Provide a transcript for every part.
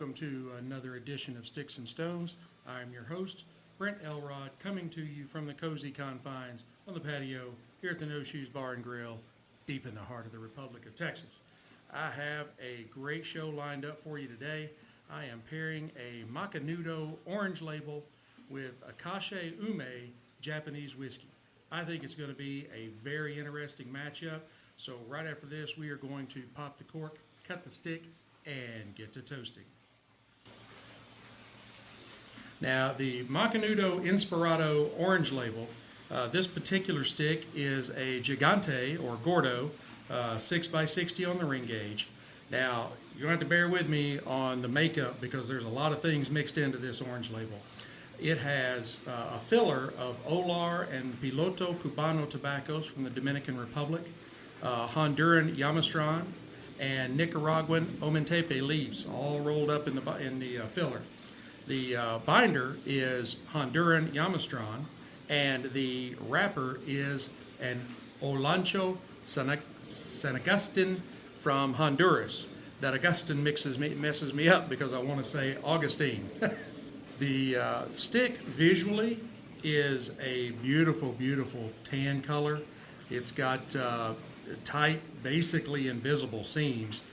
welcome to another edition of Sticks and Stones. I'm your host, Brent Elrod, coming to you from the cozy confines on the patio here at the No Shoes Bar and Grill, deep in the heart of the Republic of Texas. I have a great show lined up for you today. I am pairing a Macanudo orange label with Akashi Ume Japanese whiskey. I think it's going to be a very interesting matchup. So right after this, we are going to pop the cork, cut the stick, and get to toasting. Now, the Macanudo Inspirado orange label, this particular stick is a Gigante or Gordo, 6x60 on the ring gauge. Now, you're going to have to bear with me on the makeup because there's a lot of things mixed into this orange label. It has a filler of Olar and Piloto Cubano tobaccos from the Dominican Republic, Honduran Yamastran, and Nicaraguan Omentepe leaves, all rolled up in the filler. The binder is Honduran Yamastran, and the wrapper is an Olancho San Agustin from Honduras. That Augustin messes me up because I want to say Augustine. The stick visually is a beautiful, beautiful tan color. It's got tight, basically invisible seams,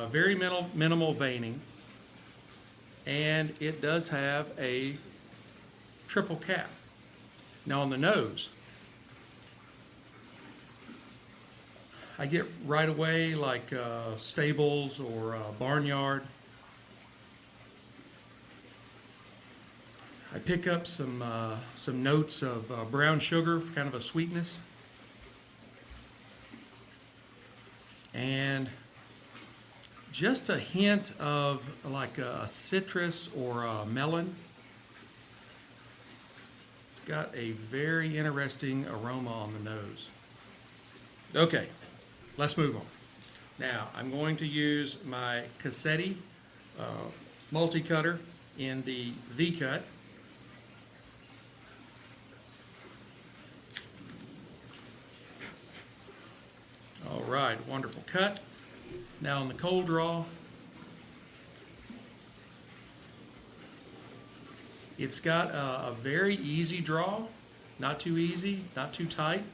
very minimal veining, and it does have a triple cap. Now on the nose, I get right away like stables or barnyard. I pick up some notes of brown sugar for kind of a sweetness. And just a hint of like a citrus or a melon. It's got a very interesting aroma on the nose. Okay, let's move on. Now, I'm going to use my Cassetti multi-cutter in the V-cut. All right, wonderful cut. Now on the cold draw, it's got a very easy draw, not too easy, not too tight.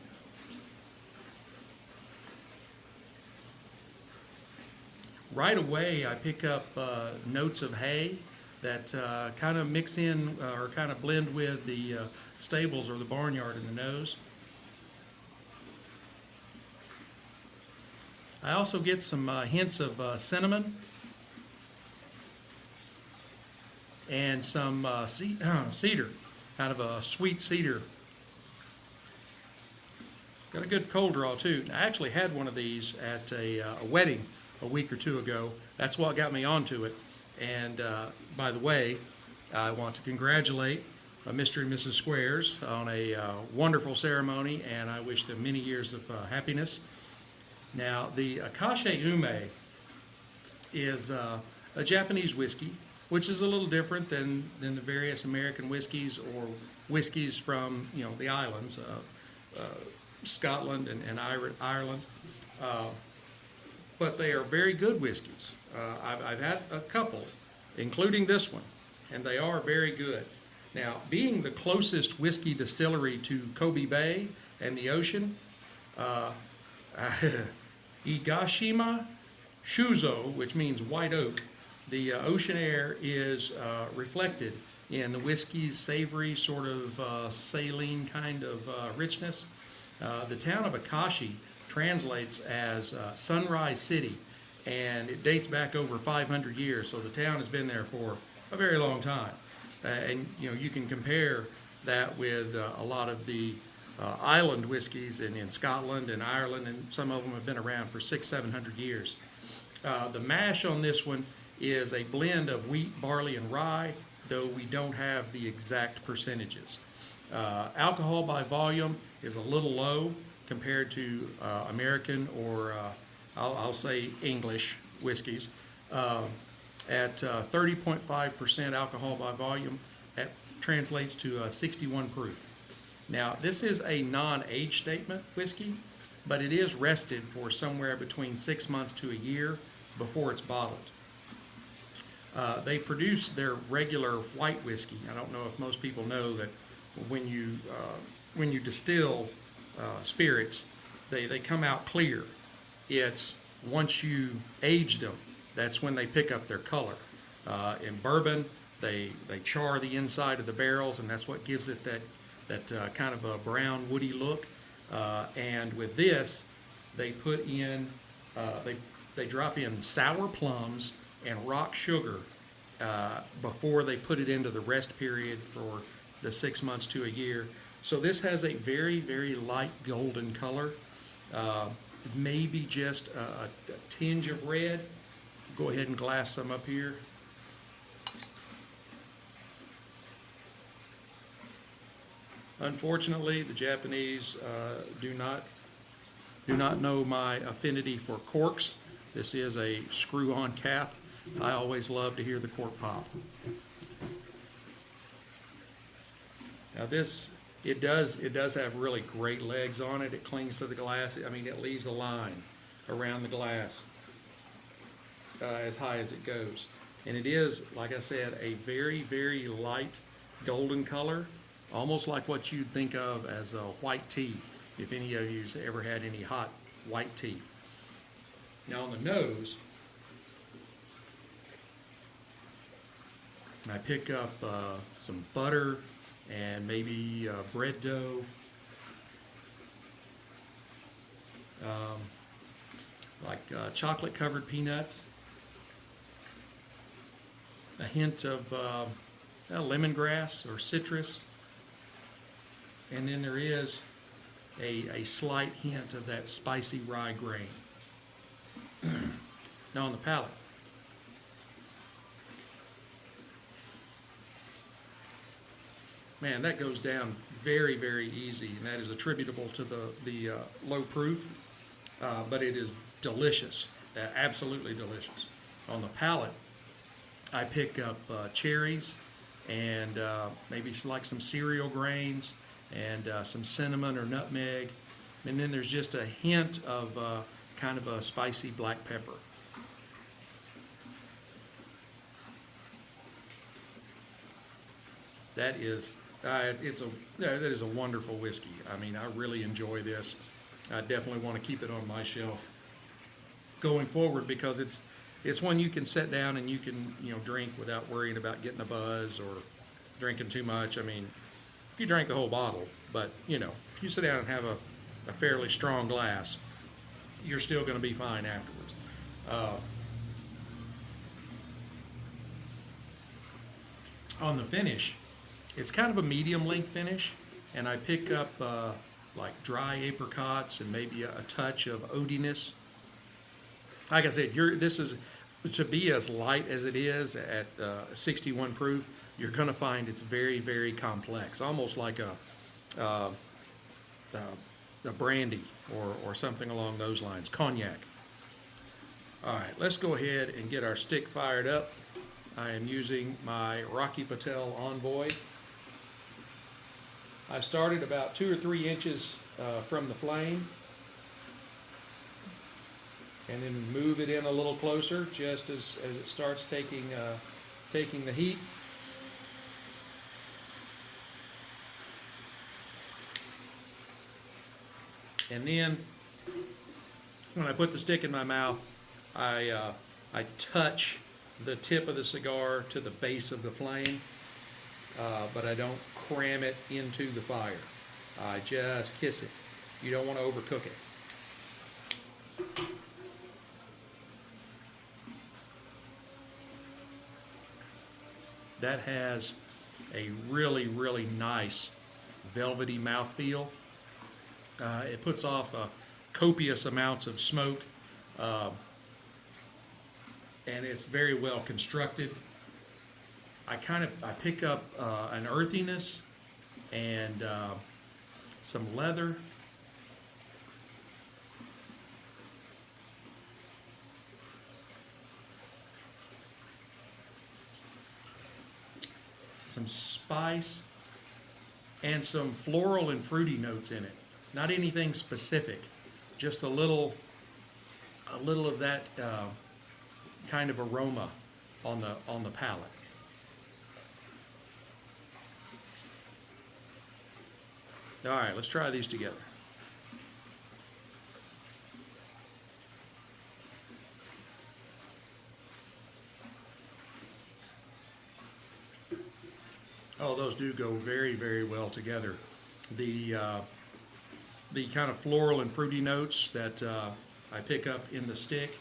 Right away, I pick up notes of hay that kind of mix in or kind of blend with the stables or the barnyard in the nose. I also get some hints of cinnamon and some cedar, kind of a sweet cedar. Got a good cold draw too. I actually had one of these at a wedding a week or two ago. That's what got me onto it. And by the way, I want to congratulate Mr. and Mrs. Squares on a wonderful ceremony, and I wish them many years of happiness. Now, the Akashi Ume is a Japanese whiskey, which is a little different than the various American whiskeys or whiskeys from the islands, Scotland and Ireland. But they are very good whiskeys. I've had a couple, including this one, and they are very good. Now, being the closest whiskey distillery to Kobe Bay and the ocean, Igashima Shuzo, which means white oak, the ocean air is reflected in the whiskey's savory, sort of saline kind of richness. The town of Akashi translates as Sunrise City, and it dates back over 500 years, so the town has been there for a very long time. And you can compare that with a lot of the island whiskeys in Scotland and Ireland, and some of them have been around for 600-700 years. The mash on this one is a blend of wheat, barley, and rye, though we don't have the exact percentages. Alcohol by volume is a little low compared to American or I'll say English whiskeys. At 30.5% alcohol by volume, that translates to 61 proof. Now, this is a non-age statement whiskey, but it is rested for somewhere between 6 months to a year before it's bottled. They produce their regular white whiskey. I don't know if most people know that when you distill spirits, they come out clear. It's once you age them, that's when they pick up their color. In bourbon, they char the inside of the barrels, and that's what gives it that kind of a brown woody look. And with this, they put in they drop in sour plums and rock sugar before they put it into the rest period for the 6 months to a year. So this has a very, very light golden color, maybe just a tinge of red. Go ahead and glass some up here. Unfortunately, the Japanese do not know my affinity for corks. This is a screw-on cap. I always love to hear the cork pop. Now this, it does have really great legs on it. It clings to the glass. I mean, it leaves a line around the glass as high as it goes. And it is, like I said, a very, very light golden color, almost like what you'd think of as a white tea, if any of you have ever had any hot white tea. Now on the nose, I pick up some butter and maybe bread dough, like chocolate covered peanuts, a hint of lemongrass or citrus, and then there is a slight hint of that spicy rye grain. Now on the palate, man, that goes down very, very easy, and that is attributable to the low proof, but it is delicious, absolutely delicious. On the palate, I pick up cherries and maybe like some cereal grains and some cinnamon or nutmeg, and then there's just a hint of kind of a spicy black pepper. That is that is a wonderful whiskey. I mean, I really enjoy this. I definitely want to keep it on my shelf going forward because it's one you can sit down and you can drink without worrying about getting a buzz or drinking too much. I mean, if you drank the whole bottle, but if you sit down and have a fairly strong glass, you're still going to be fine afterwards. On the finish, it's kind of a medium length finish, and I pick up like dry apricots and maybe a touch of oatiness. Like I said, this is to be as light as it is at 61 proof. You're going to find it's very, very complex, almost like a brandy or something along those lines, cognac. All right, let's go ahead and get our stick fired up. I am using my Rocky Patel Envoy. I started about 2 or 3 inches from the flame, and then move it in a little closer just as it starts taking the heat. And then when I put the stick in my mouth, I touch the tip of the cigar to the base of the flame, but I don't cram it into the fire. I just kiss it. You don't want to overcook it. That has a really, really nice velvety mouthfeel. It puts off copious amounts of smoke, and it's very well constructed. I pick up an earthiness and some leather. Some spice and some floral and fruity notes in it. Not anything specific, just a little of that kind of aroma on the palate. All right, let's try these together. Oh, those do go very, very well together. The kind of floral and fruity notes that I pick up in the stick,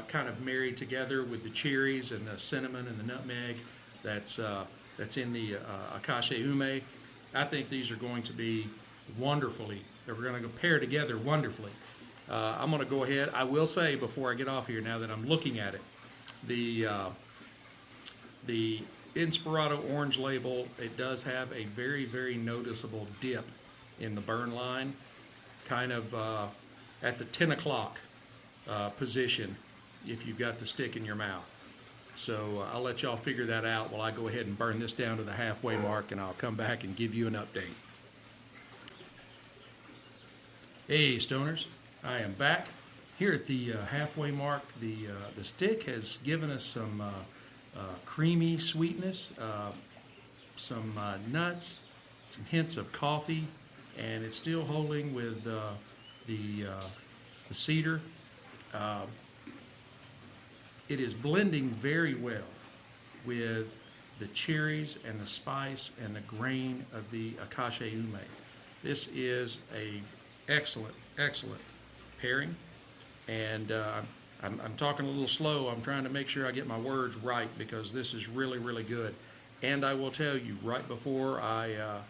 kind of married together with the cherries and the cinnamon and the nutmeg that's in the Akashi Ume. I think these are going to be wonderfully. They're going to pair together wonderfully. I'm going to go ahead. I will say before I get off here, now that I'm looking at it, the Inspirado orange label, it does have a very, very noticeable dip in the burn line, kind of at the 10 o'clock position if you've got the stick in your mouth. So I'll let y'all figure that out while I go ahead and burn this down to the halfway mark, and I'll come back and give you an update. Hey Stoners, I am back here at the halfway mark. The stick has given us some creamy sweetness, some nuts, some hints of coffee, and it's still holding with the cedar. It is blending very well with the cherries and the spice and the grain of the Akashi Ume. This is a excellent pairing, and I'm talking a little slow. I'm trying to make sure I get my words right because this is really, really good. And I will tell you, right before I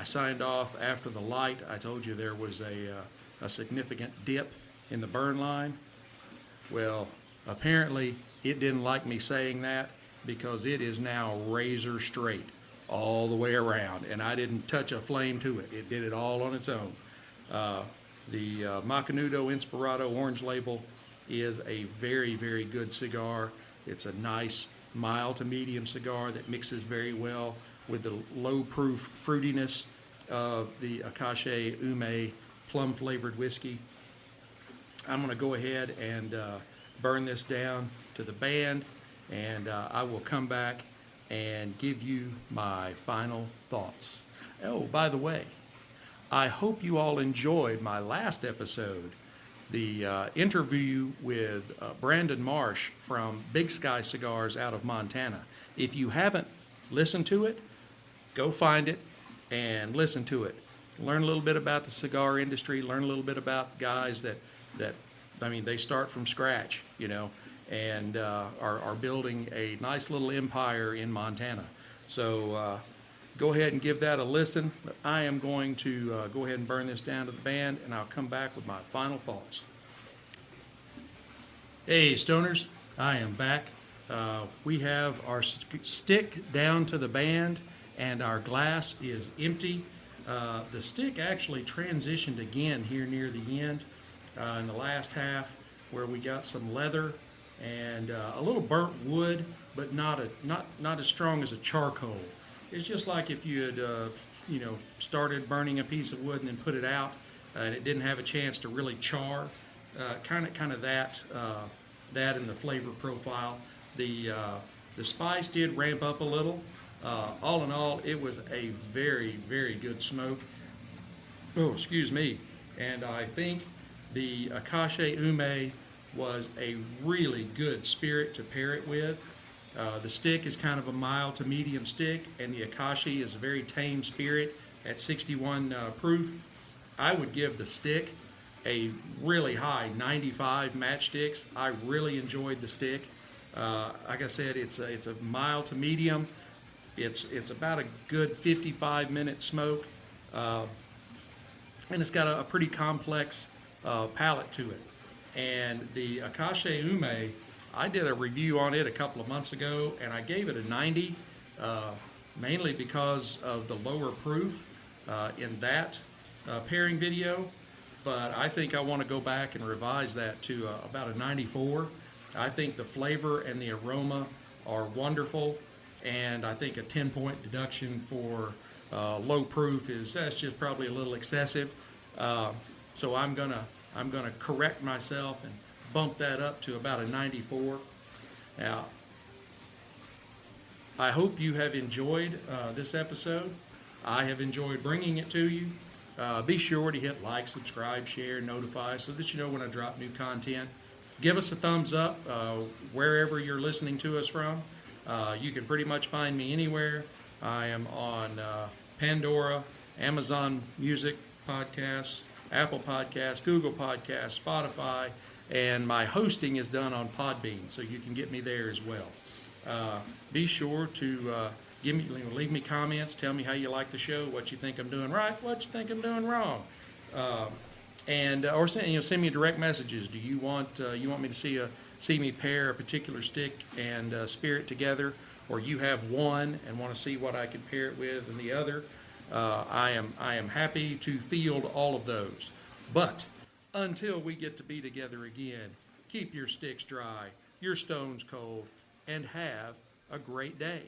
signed off after the light, I told you there was a significant dip in the burn line. Well, apparently it didn't like me saying that because it is now razor straight all the way around, and I didn't touch a flame to it. It did it all on its own. The Macanudo Inspirado orange label is a very, very good cigar. It's a nice mild to medium cigar that mixes very well with the low proof fruitiness of the Akashi Ume plum flavored whiskey. I'm going to go ahead and burn this down to the band, and I will come back and give you my final thoughts. Oh, by the way, I hope you all enjoyed my last episode, the interview with Brandon Marsh from Big Sky Cigars out of Montana. If you haven't listened to it, go find it and listen to it. Learn a little bit about the cigar industry, learn a little bit about guys that I mean, they start from scratch, you know, and are building a nice little empire in Montana. So go ahead and give that a listen. But I am going to go ahead and burn this down to the band, and I'll come back with my final thoughts. Hey, Stoners, I am back. We have our stick down to the band, and our glass is empty. The stick actually transitioned again here near the end in the last half, where we got some leather and a little burnt wood, but not as strong as a charcoal. It's just like if you had started burning a piece of wood and then put it out, and it didn't have a chance to really char. Kind of that in the flavor profile. The spice did ramp up a little. All in all, it was a very, very good smoke. Oh, excuse me. And I think the Akashi Ume was a really good spirit to pair it with. The stick is kind of a mild to medium stick, and the Akashi is a very tame spirit at 61 proof. I would give the stick a really high 95 matchsticks. I really enjoyed the stick. Like I said, it's a mild to medium. It's about a good 55-minute smoke, and it's got a pretty complex palate to it. And the Akashi Ume, I did a review on it a couple of months ago, and I gave it a 90, mainly because of the lower proof in that pairing video. But I think I want to go back and revise that to about a 94. I think the flavor and the aroma are wonderful, and I think a 10-point deduction for low proof that's just probably a little excessive. So I'm gonna correct myself and bump that up to about a 94. Now, I hope you have enjoyed this episode. I have enjoyed bringing it to you. Be sure to hit like, subscribe, share, notify so that you know when I drop new content. Give us a thumbs up wherever you're listening to us from. You can pretty much find me anywhere. I am on Pandora, Amazon Music Podcasts, Apple Podcasts, Google Podcasts, Spotify, and my hosting is done on Podbean, so you can get me there as well. Be sure to leave me comments. Tell me how you like the show, what you think I'm doing right, what you think I'm doing wrong, or send me direct messages. Do you want me to see me pair a particular stick and spirit together, or you have one and want to see what I can pair it with and the other? I am happy to field all of those. But until we get to be together again, keep your sticks dry, your stones cold, and have a great day.